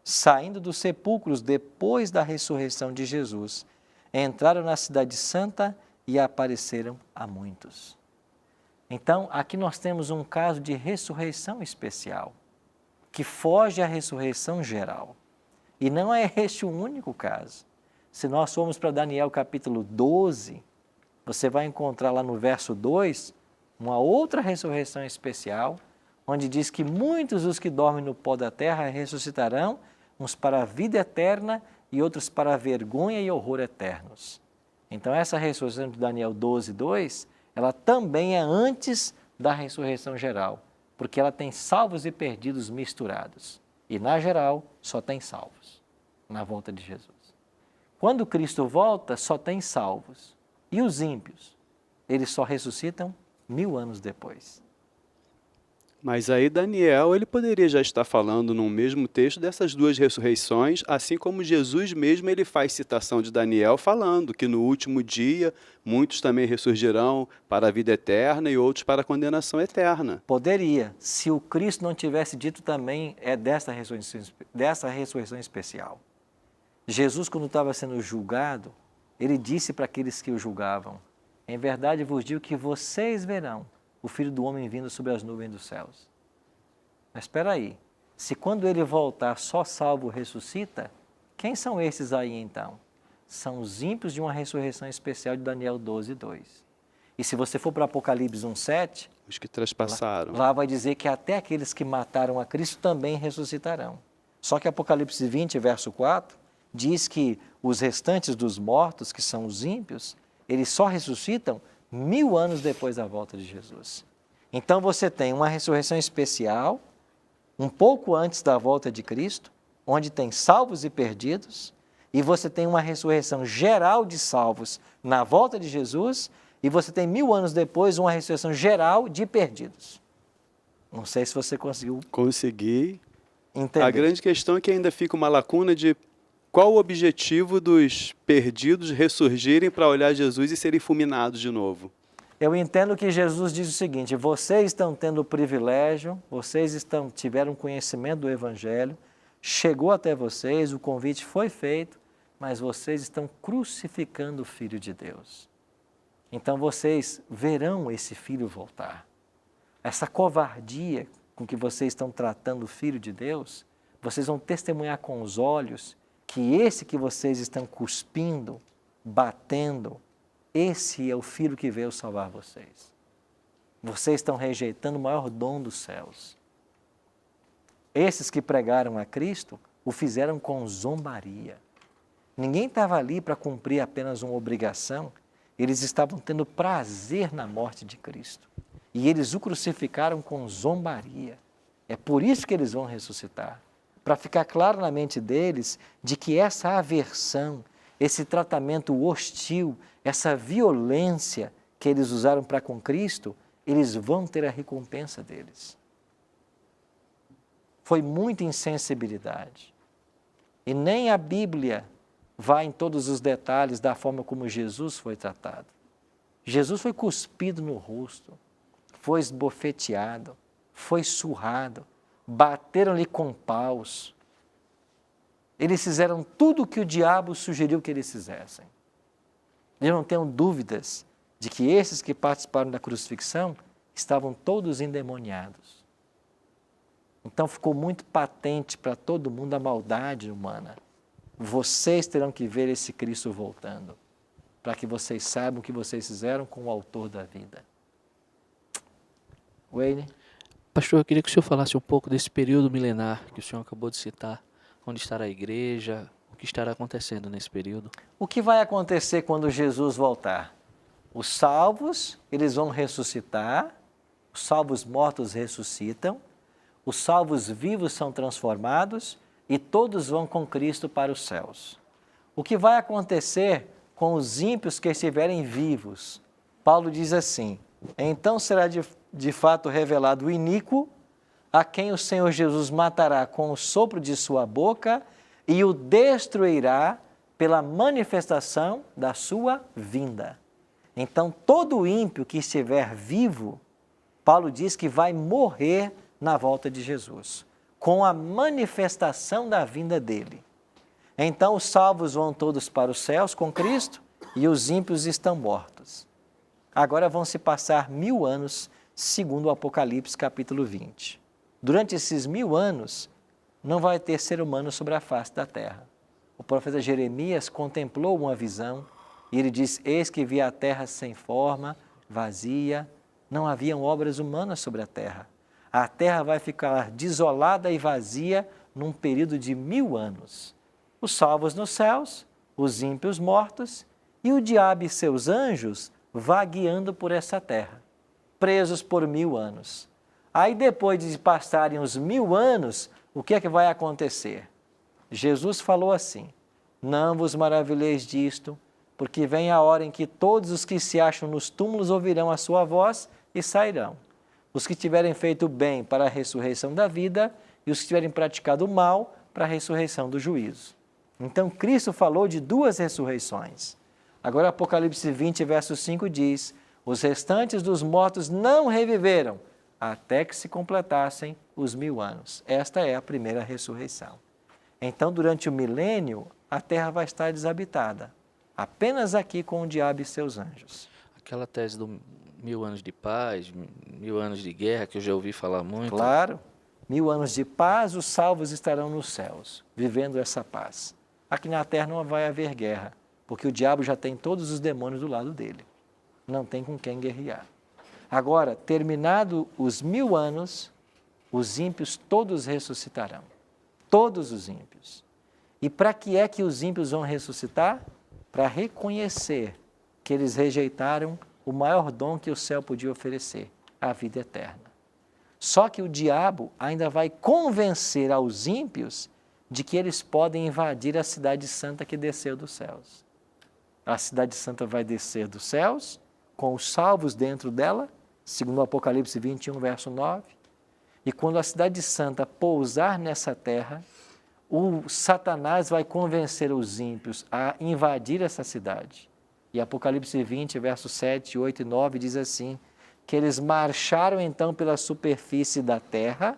Saindo dos sepulcros depois da ressurreição de Jesus, entraram na cidade santa e apareceram a muitos. Então, aqui nós temos um caso de ressurreição especial, que foge à ressurreição geral. E não é este o único caso. Se nós formos para Daniel capítulo 12, você vai encontrar lá no verso 2, uma outra ressurreição especial, onde diz que muitos dos que dormem no pó da terra ressuscitarão, uns para a vida eterna e outros para a vergonha e horror eternos. Então essa ressurreição de Daniel 12, 2, ela também é antes da ressurreição geral, porque ela tem salvos e perdidos misturados. E na geral, só tem salvos, na volta de Jesus. Quando Cristo volta, só tem salvos. E os ímpios? Eles só ressuscitam 1000 anos depois. Mas aí Daniel, ele poderia já estar falando no mesmo texto dessas duas ressurreições, assim como Jesus mesmo, ele faz citação de Daniel falando que no último dia muitos também ressurgirão para a vida eterna e outros para a condenação eterna. Poderia, se o Cristo não tivesse dito também dessa ressurreição especial. Jesus, quando estava sendo julgado, ele disse para aqueles que o julgavam, em verdade vos digo que vocês verão o Filho do Homem vindo sobre as nuvens dos céus. Mas espera aí, se quando ele voltar só salvo ressuscita, quem são esses aí então? São os ímpios de uma ressurreição especial de Daniel 12, 2. E se você for para Apocalipse 1, 7... Os que trespassaram. Lá vai dizer que até aqueles que mataram a Cristo também ressuscitarão. Só que Apocalipse 20, verso 4, diz que os restantes dos mortos, que são os ímpios, eles só ressuscitam 1000 anos depois da volta de Jesus. Então você tem uma ressurreição especial, um pouco antes da volta de Cristo, onde tem salvos e perdidos, e você tem uma ressurreição geral de salvos na volta de Jesus, e você tem 1000 anos depois uma ressurreição geral de perdidos. Não sei se você conseguiu Consegui. entender. A grande questão é que ainda fica uma lacuna de qual o objetivo dos perdidos ressurgirem para olhar Jesus e serem fulminados de novo. Eu entendo que Jesus diz o seguinte, vocês estão tendo o privilégio, tiveram conhecimento do Evangelho, chegou até vocês, o convite foi feito, mas vocês estão crucificando o Filho de Deus. Então vocês verão esse Filho voltar. Essa covardia com que vocês estão tratando o Filho de Deus, vocês vão testemunhar com os olhos que esse que vocês estão cuspindo, batendo, esse é o Filho que veio salvar vocês. Vocês estão rejeitando o maior dom dos céus. Esses que pregaram a Cristo, o fizeram com zombaria. Ninguém estava ali para cumprir apenas uma obrigação, eles estavam tendo prazer na morte de Cristo. E eles o crucificaram com zombaria. É por isso que eles vão ressuscitar. Para ficar claro na mente deles de que essa aversão, esse tratamento hostil, essa violência que eles usaram para com Cristo, eles vão ter a recompensa deles. Foi muita insensibilidade. E nem a Bíblia vai em todos os detalhes da forma como Jesus foi tratado. Jesus foi cuspido no rosto, foi esbofeteado, foi surrado, bateram-lhe com paus. Eles fizeram tudo o que o diabo sugeriu que eles fizessem. Eu não tenho dúvidas de que esses que participaram da crucifixão estavam todos endemoniados. Então ficou muito patente para todo mundo a maldade humana. Vocês terão que ver esse Cristo voltando, para que vocês saibam o que vocês fizeram com o autor da vida. Wayne? Pastor, eu queria que o senhor falasse um pouco desse período milenar que o senhor acabou de citar. Onde estará a igreja? O que estará acontecendo nesse período? O que vai acontecer quando Jesus voltar? Os salvos, eles vão ressuscitar, os salvos mortos ressuscitam, os salvos vivos são transformados e todos vão com Cristo para os céus. O que vai acontecer com os ímpios que estiverem vivos? Paulo diz assim: então será de fato revelado o iníquo, a quem o Senhor Jesus matará com o sopro de sua boca e o destruirá pela manifestação da sua vinda. Então, todo ímpio que estiver vivo, Paulo diz que vai morrer na volta de Jesus, com a manifestação da vinda dele. Então, os salvos vão todos para os céus com Cristo e os ímpios estão mortos. Agora vão se passar 1000 anos, segundo o Apocalipse, capítulo 20. Durante esses 1000 anos, não vai ter ser humano sobre a face da terra. O profeta Jeremias contemplou uma visão e ele diz: eis que vi a terra sem forma, vazia, não haviam obras humanas sobre a terra. A terra vai ficar desolada e vazia num período de 1000 anos. Os salvos nos céus, os ímpios mortos e o diabo e seus anjos vagueando por essa terra, presos por 1000 anos. Aí depois de passarem os 1000 anos, o que é que vai acontecer? Jesus falou assim: não vos maravilheis disto, porque vem a hora em que todos os que se acham nos túmulos ouvirão a sua voz e sairão. Os que tiverem feito bem para a ressurreição da vida e os que tiverem praticado o mal para a ressurreição do juízo. Então, Cristo falou de 2 ressurreições. Agora, Apocalipse 20, verso 5 diz: os restantes dos mortos não reviveram, até que se completassem os 1000 anos. Esta é a primeira ressurreição. Então, durante o milênio, a terra vai estar desabitada, apenas aqui com o diabo e seus anjos. Aquela tese do 1000 anos de paz, 1000 anos de guerra, que eu já ouvi falar muito. Claro, 1000 anos de paz, os salvos estarão nos céus, vivendo essa paz. Aqui na terra não vai haver guerra, porque o diabo já tem todos os demônios do lado dele. Não tem com quem guerrear. Agora, terminado os 1000 anos, os ímpios todos ressuscitarão. Todos os ímpios. E para que é que os ímpios vão ressuscitar? Para reconhecer que eles rejeitaram o maior dom que o céu podia oferecer, a vida eterna. Só que o diabo ainda vai convencer aos ímpios de que eles podem invadir a cidade santa que desceu dos céus. A cidade santa vai descer dos céus, com os salvos dentro dela, segundo o Apocalipse 21, verso 9. E quando a cidade santa pousar nessa terra, o Satanás vai convencer os ímpios a invadir essa cidade. E Apocalipse 20, versos 7, 8 e 9 diz assim: que eles marcharam então pela superfície da terra,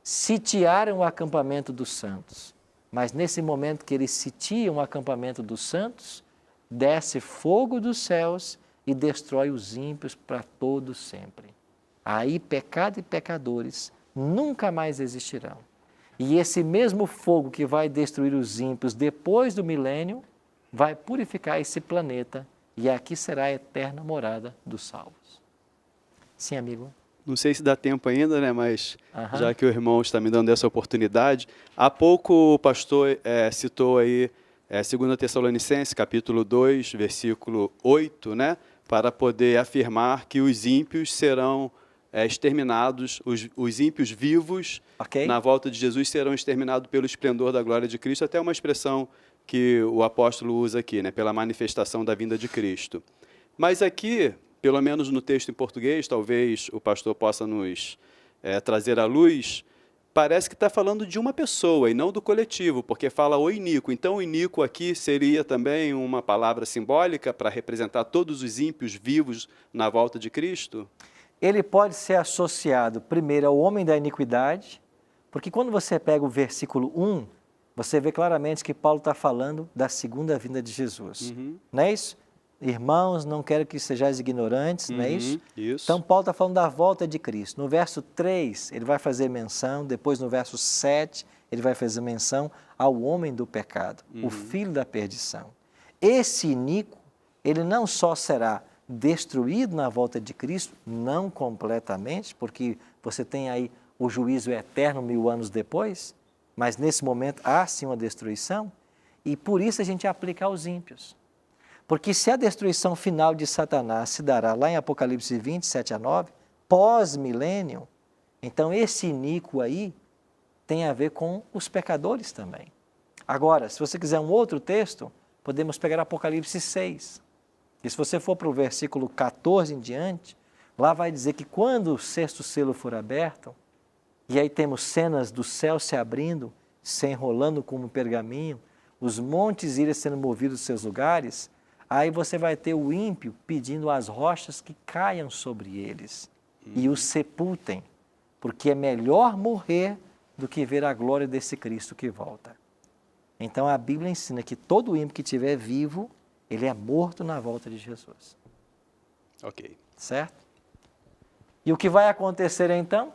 sitiaram o acampamento dos santos. Mas nesse momento que eles sitiam o acampamento dos santos, desce fogo dos céus e destrói os ímpios para todo sempre. Aí pecado e pecadores nunca mais existirão. E esse mesmo fogo que vai destruir os ímpios depois do milênio, vai purificar esse planeta e aqui será a eterna morada dos salvos. Sim, amigo? Não sei se dá tempo ainda, né? Mas já que o irmão está me dando essa oportunidade, há pouco o pastor citou aí 2 Tessalonicenses, capítulo 2, versículo 8, né? Para poder afirmar que os ímpios serão exterminados, os ímpios vivos, na volta de Jesus, serão exterminados pelo esplendor da glória de Cristo, até uma expressão que o apóstolo usa aqui, né? Pela manifestação da vinda de Cristo. Mas aqui, pelo menos no texto em português, talvez o pastor possa nos trazer à luz, parece que está falando de uma pessoa e não do coletivo, porque fala o iníquo. Então, o iníquo aqui seria também uma palavra simbólica para representar todos os ímpios vivos na volta de Cristo? Ele pode ser associado primeiro ao homem da iniquidade, porque quando você pega o versículo 1, você vê claramente que Paulo está falando da segunda vinda de Jesus. Não é isso? Irmãos, não quero que sejais ignorantes, não é isso? Isso. Então, Paulo está falando da volta de Cristo. No verso 3, ele vai fazer menção, depois no verso 7, ele vai fazer menção ao homem do pecado, o filho da perdição. Esse iníquo, ele não só será destruído na volta de Cristo, não completamente, porque você tem aí o juízo eterno 1000 anos depois, mas nesse momento há sim uma destruição, e por isso a gente aplica aos ímpios. Porque se a destruição final de Satanás se dará lá em Apocalipse 20, 7 a 9, pós-milênio, então esse iníquo aí tem a ver com os pecadores também. Agora, se você quiser um outro texto, podemos pegar Apocalipse 6. E se você for para o versículo 14 em diante, lá vai dizer que quando o sexto selo for aberto, e aí temos cenas do céu se abrindo, se enrolando como um pergaminho, os montes irem sendo movidos dos seus lugares, aí você vai ter o ímpio pedindo às rochas que caiam sobre eles e os sepultem, porque é melhor morrer do que ver a glória desse Cristo que volta. Então a Bíblia ensina que todo ímpio que estiver vivo, ele é morto na volta de Jesus. Ok. Certo? E o que vai acontecer então?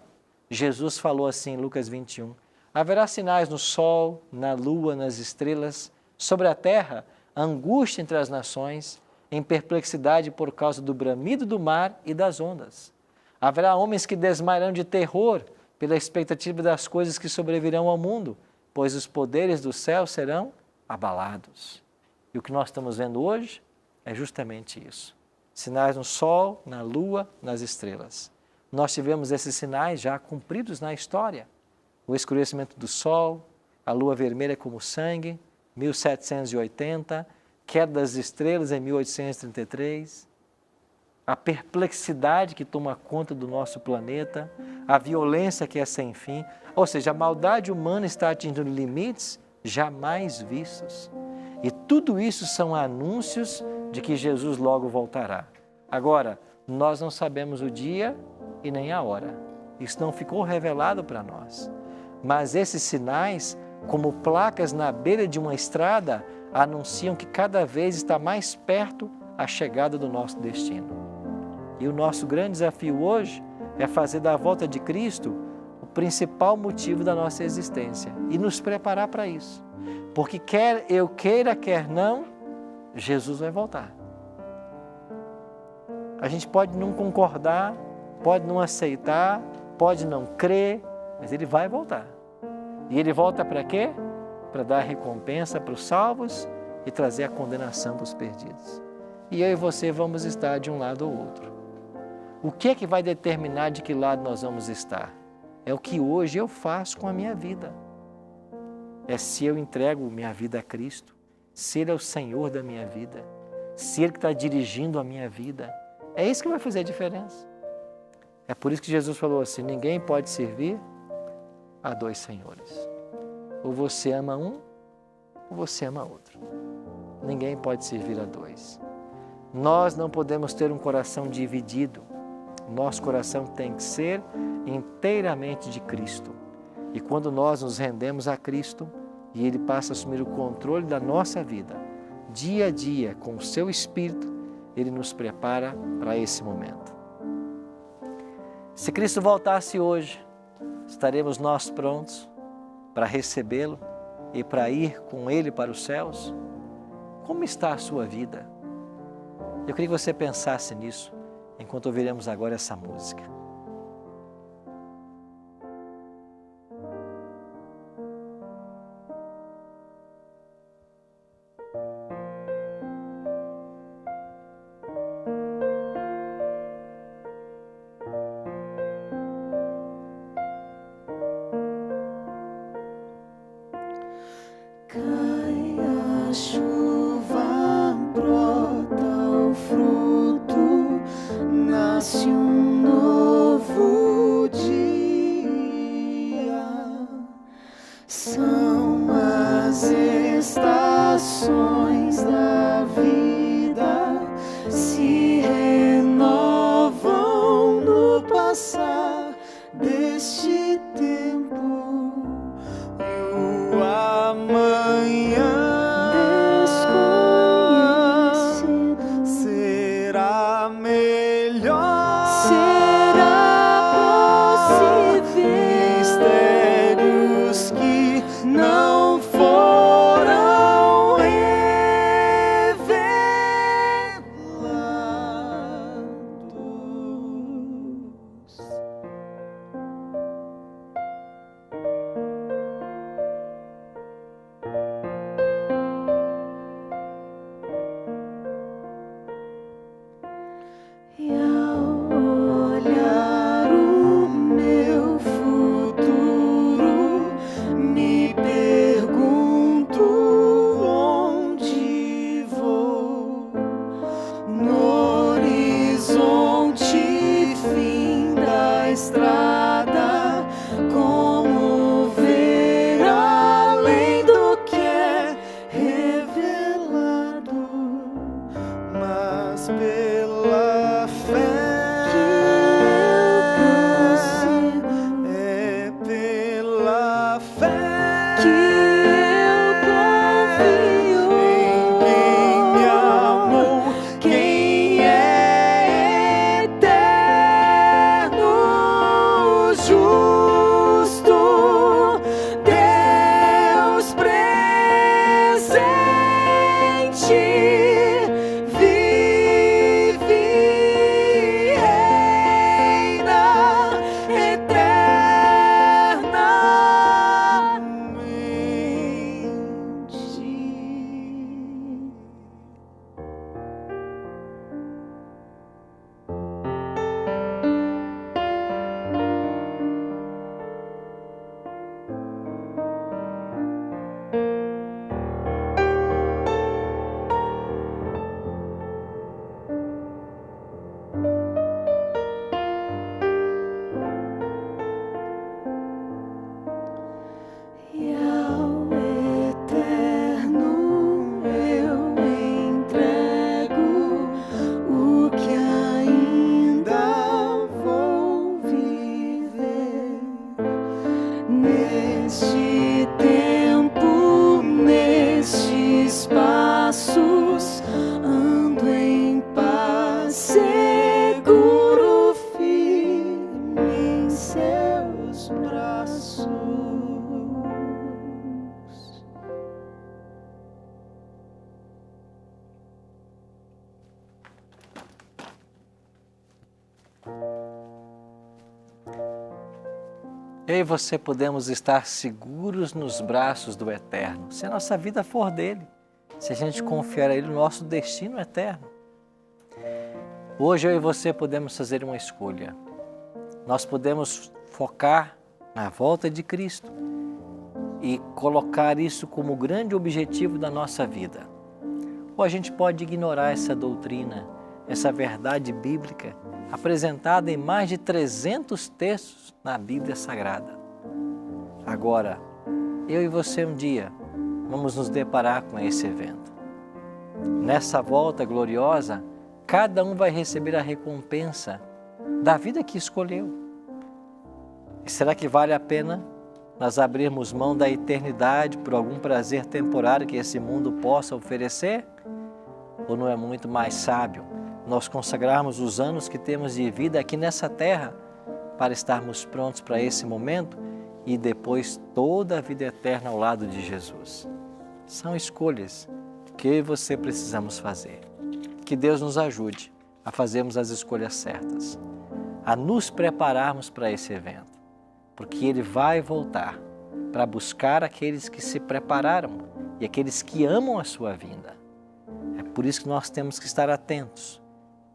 Jesus falou assim em Lucas 21, haverá sinais no sol, na lua, nas estrelas, sobre a terra, angústia entre as nações, em perplexidade por causa do bramido do mar e das ondas. Haverá homens que desmaiarão de terror pela expectativa das coisas que sobrevirão ao mundo, pois os poderes do céu serão abalados. E o que nós estamos vendo hoje é justamente isso. Sinais no sol, na lua, nas estrelas. Nós tivemos esses sinais já cumpridos na história. O escurecimento do sol, a lua vermelha como sangue, 1780, queda das estrelas em 1833, a perplexidade que toma conta do nosso planeta, a violência que é sem fim, ou seja, a maldade humana está atingindo limites jamais vistos. E tudo isso são anúncios de que Jesus logo voltará. Agora, nós não sabemos o dia e nem a hora. Isso não ficou revelado para nós. Mas esses sinais, como placas na beira de uma estrada, anunciam que cada vez está mais perto a chegada do nosso destino. E o nosso grande desafio hoje é fazer da volta de Cristo o principal motivo da nossa existência e nos preparar para isso. Porque quer eu queira, quer não, Jesus vai voltar. A gente pode não concordar, pode não aceitar, pode não crer, mas Ele vai voltar. E Ele volta para quê? Para dar recompensa para os salvos e trazer a condenação para os perdidos. E eu e você vamos estar de um lado ou outro. O que é que vai determinar de que lado nós vamos estar? É o que hoje eu faço com a minha vida. É se eu entrego minha vida a Cristo, se Ele é o Senhor da minha vida, se Ele que está dirigindo a minha vida. É isso que vai fazer a diferença. É por isso que Jesus falou assim, ninguém pode servir a dois senhores. Ou você ama um, ou você ama outro. Ninguém pode servir a dois. Nós não podemos ter um coração dividido. Nosso coração tem que ser inteiramente de Cristo. E quando nós nos rendemos a Cristo e Ele passa a assumir o controle da nossa vida, dia a dia, com o seu Espírito, Ele nos prepara para esse momento. Se Cristo voltasse hoje, estaremos nós prontos para recebê-lo e para ir com Ele para os céus? Como está a sua vida? Eu queria que você pensasse nisso enquanto ouviremos agora essa música. são as estações da vida, se renovam no passar deste tempo, e o amanhã será melhor, será possível, mistérios que não foram revelados. E ao olhar o meu futuro, me pergunto onde vou. No horizonte, fim da estrada, como ver além do que é revelado, mas pela fé é pela fé que eu confio em quem me amou, quem é eterno, justo, Deus presente, vive e reina eternamente. E ao eterno eu entrego o que ainda vou viver neste tempo, nestes passos, ando em paz, seguro, firme em seus braços. Eu e você podemos estar seguros nos braços do Eterno, se a nossa vida for dele, se a gente confiar a ele o nosso destino eterno. Hoje eu e você podemos fazer uma escolha. Nós podemos focar na volta de Cristo e colocar isso como grande objetivo da nossa vida. Ou a gente pode ignorar essa doutrina, essa verdade bíblica, apresentada em mais de 300 textos na Bíblia Sagrada. Agora, eu e você um dia vamos nos deparar com esse evento. Nessa volta gloriosa, cada um vai receber a recompensa da vida que escolheu. E será que vale a pena nós abrirmos mão da eternidade por algum prazer temporário que esse mundo possa oferecer? Ou não é muito mais sábio nós consagrarmos os anos que temos de vida aqui nessa terra para estarmos prontos para esse momento e depois toda a vida eterna ao lado de Jesus? São escolhas que eu e você precisamos fazer. Que Deus nos ajude a fazermos as escolhas certas, a nos prepararmos para esse evento, porque Ele vai voltar para buscar aqueles que se prepararam e aqueles que amam a sua vinda. É por isso que nós temos que estar atentos.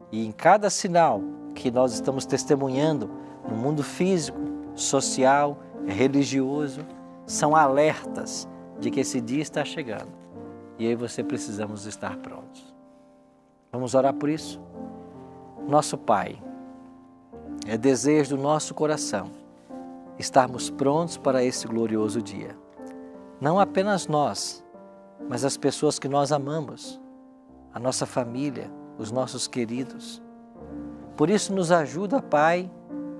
E em cada sinal que nós estamos testemunhando no mundo físico, social, religioso, são alertas de que esse dia está chegando. E eu e você precisamos estar prontos. Vamos orar por isso? Nosso Pai, é desejo do nosso coração estarmos prontos para esse glorioso dia. não apenas nós, mas as pessoas que nós amamos, a nossa família, os nossos queridos. Por isso nos ajuda, Pai,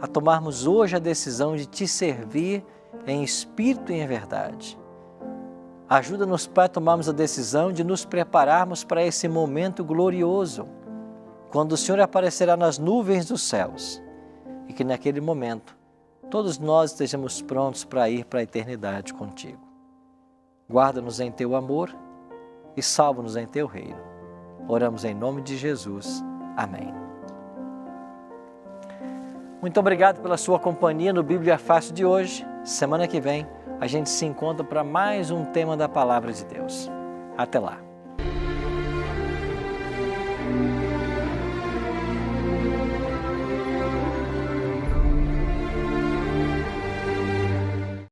a tomarmos hoje a decisão de Te servir em espírito e em verdade. Ajuda-nos, Pai, a tomarmos a decisão de nos prepararmos para esse momento glorioso, quando o Senhor aparecerá nas nuvens dos céus, e que naquele momento todos nós estejamos prontos para ir para a eternidade contigo. Guarda-nos em Teu amor e salva-nos em Teu reino. Oramos em nome de Jesus. Amém. Muito obrigado pela sua companhia no Bíblia Fácil de hoje. Semana que vem a gente se encontra para mais um tema da Palavra de Deus. Até lá.